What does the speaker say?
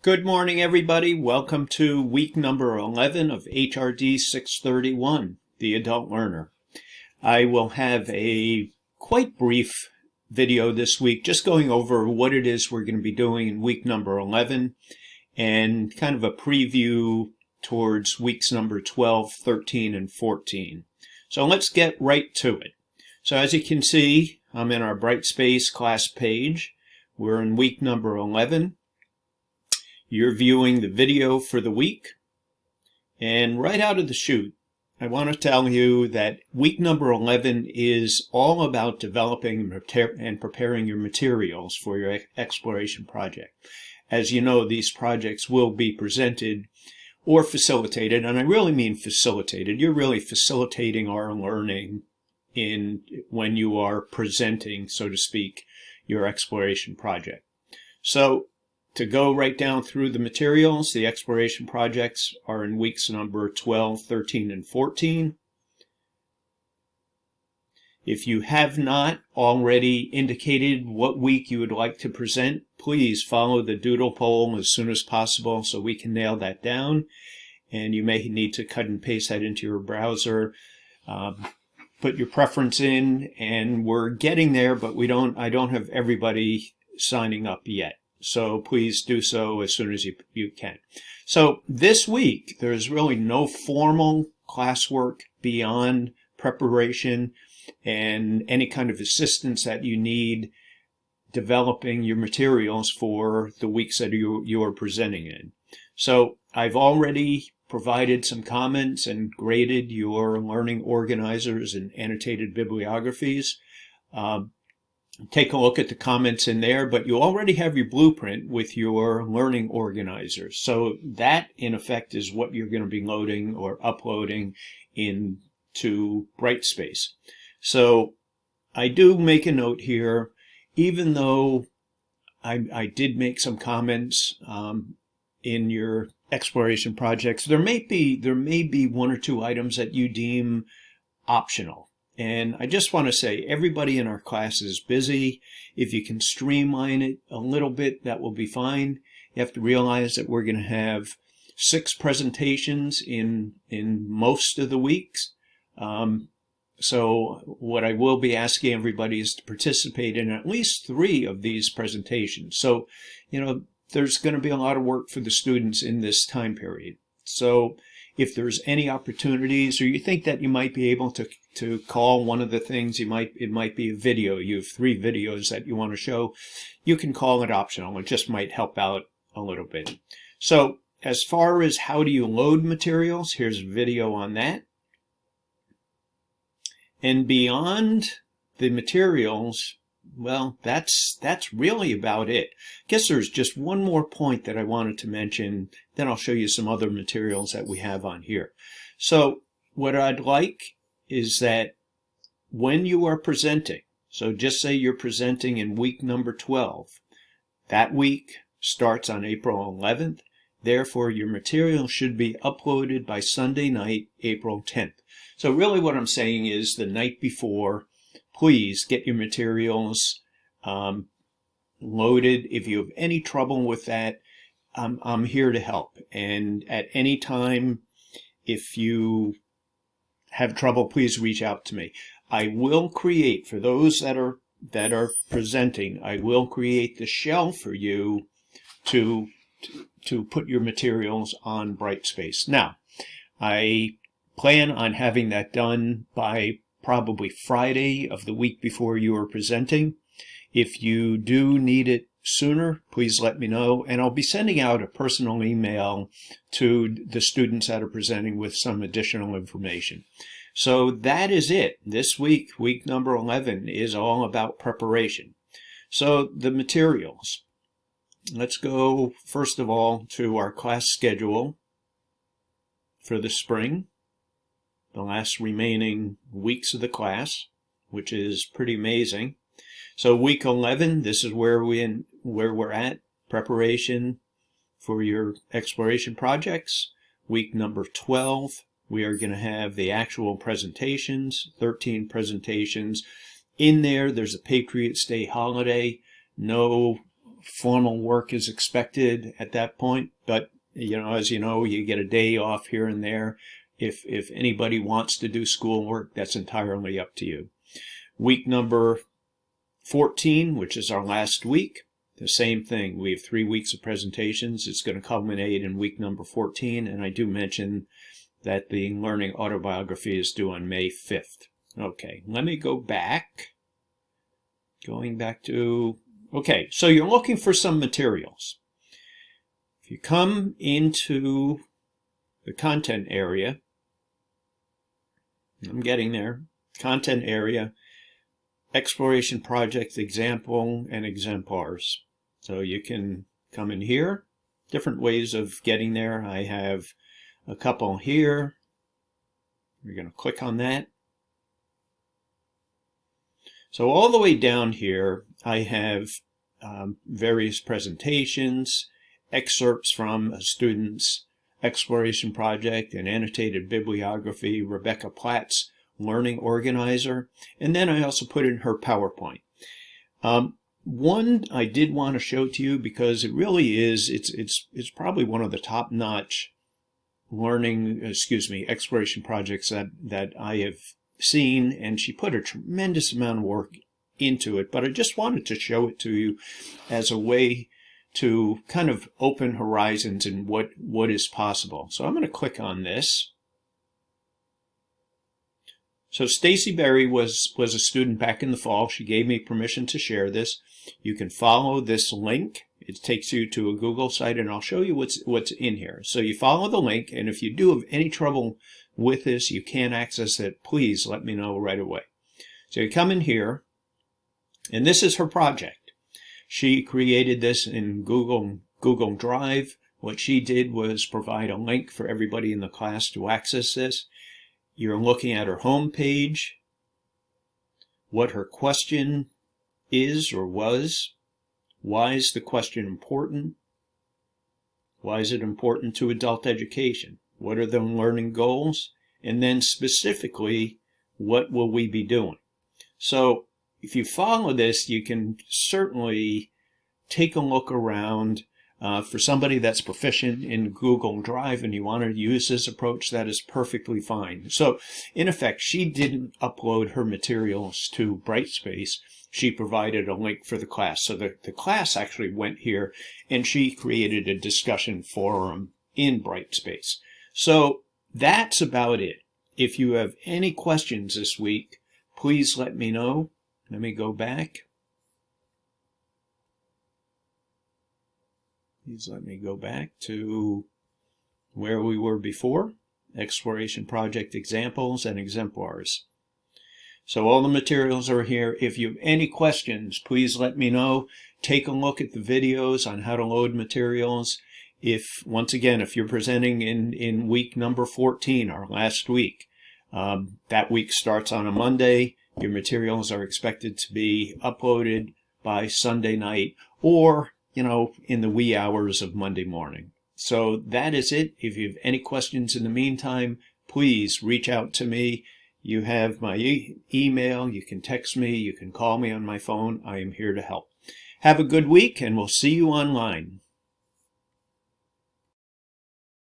Good morning, everybody. Welcome to week number 11 of HRD 631, the Adult Learner. I will have a quite brief video this week, just going over what it is we're going to be doing in week number 11 and kind of a preview towards weeks number 12, 13, and 14. So let's get right to it. So as you can see, I'm in our Brightspace class page. We're in week number 11. You're viewing the video for the week. And right out of the chute, I want to tell you that week number 11 is all about developing and preparing your materials for your exploration project. As you know, these projects will be presented or facilitated, and I really mean facilitated. You're really facilitating our learning when you are presenting, so to speak, your exploration project. So to go right down through the materials, the exploration projects are in weeks number 12, 13, and 14. If you have not already indicated what week you would like to present, please follow the doodle poll as soon as possible so we can nail that down. And you may need to cut and paste that into your browser. Put your preference in, and we're getting there, but I don't have everybody signing up yet. So please do so as soon as you can. So this week, there's really no formal classwork beyond preparation and any kind of assistance that you need developing your materials for the weeks that you are presenting in. So I've already provided some comments and graded your learning organizers and annotated bibliographies. Take a look at the comments in there, but you already have your blueprint with your learning organizers. So that, in effect, is what you're going to be loading or uploading into Brightspace. So I do make a note here, even though I did make some comments in your exploration projects, there may be one or two items that you deem optional. And I just want to say, everybody in our class is busy. If you can streamline it a little bit, that will be fine. You have to realize that we're going to have 6 presentations in most of the weeks. So what I will be asking everybody is to participate in at least 3 of these presentations. So, there's going to be a lot of work for the students in this time period. So if there's any opportunities, or you think that you might be able to call one of the things, it might be a video. You have 3 videos that you want to show. You can call it optional. It just might help out a little bit. So as far as how do you load materials, here's a video on that. And beyond the materials, well, that's really about it. I guess there's just one more point that I wanted to mention, then I'll show you some other materials that we have on here. So what I'd like is that when you are presenting, so just say you're presenting in week number 12, that week starts on April 11th, therefore your material should be uploaded by Sunday night, April 10th. So really what I'm saying is the night before, please get your materials loaded. If you have any trouble with that, I'm here to help. And at any time, if you have trouble, please reach out to me. I will create, for those that are presenting, I will create the shell for you to put your materials on Brightspace. Now, I plan on having that done by probably Friday of the week before you are presenting. If you do need it sooner, please let me know, and I'll be sending out a personal email to the students that are presenting with some additional information. So that is it. This week, week number 11, is all about preparation. So the materials. Let's go, first of all, to our class schedule for the spring, the last remaining weeks of the class, which is pretty amazing. So week 11, this is where we're at, preparation for your exploration projects. Week number 12, we are going to have the actual presentations, 13 presentations. In there's a Patriots Day holiday, no formal work is expected at that point, but as you know, you get a day off here and there. If anybody wants to do schoolwork, that's entirely up to you. Week number 14, which is our last week, the same thing. We have 3 weeks of presentations. It's going to culminate in week number 14, and I do mention that the learning autobiography is due on May 5th. Okay, let me go back. Going back to, okay, so you're looking for some materials. If you come into the content area, I'm getting there, content area, exploration project, example, and exemplars. So you can come in here, different ways of getting there. I have a couple here. We're going to click on that. So all the way down here, I have various presentations, excerpts from a student's exploration project, an annotated bibliography, Rebecca Platt's Learning Organizer, and then I also put in her PowerPoint. One I did want to show to you because it really is, it's probably one of the top-notch exploration projects that I have seen, and she put a tremendous amount of work into it, but I just wanted to show it to you as a way to kind of open horizons in what is possible. So I'm going to click on this. So Stacy Berry was a student back in the fall. She gave me permission to share this. You can follow this link. It takes you to a Google site, and I'll show you what's in here. So you follow the link, and if you do have any trouble with this, you can't access it, please let me know right away. So you come in here, and this is her project. She created this in Google Drive. What she did was provide a link for everybody in the class to access this. You're looking at her home page, what her question is or was. Why is the question important? Why is it important to adult education? What are the learning goals? And then specifically, what will we be doing? So if you follow this, you can certainly take a look around. For somebody that's proficient in Google Drive and you want to use this approach, that is perfectly fine. So in effect, she didn't upload her materials to Brightspace. She provided a link for the class. So the class actually went here and she created a discussion forum in Brightspace. So that's about it. If you have any questions this week, please let me know. Let me go back. Please let me go back to where we were before, exploration project examples and exemplars. So all the materials are here. If you have any questions, please let me know. Take a look at the videos on how to load materials. Once again, if you're presenting in week number 14, our last week, that week starts on a Monday. Your materials are expected to be uploaded by Sunday night or in the wee hours of Monday morning. So that is it. If you have any questions in the meantime, please reach out to me. You have my email. You can text me. You can call me on my phone. I am here to help. Have a good week, and we'll see you online.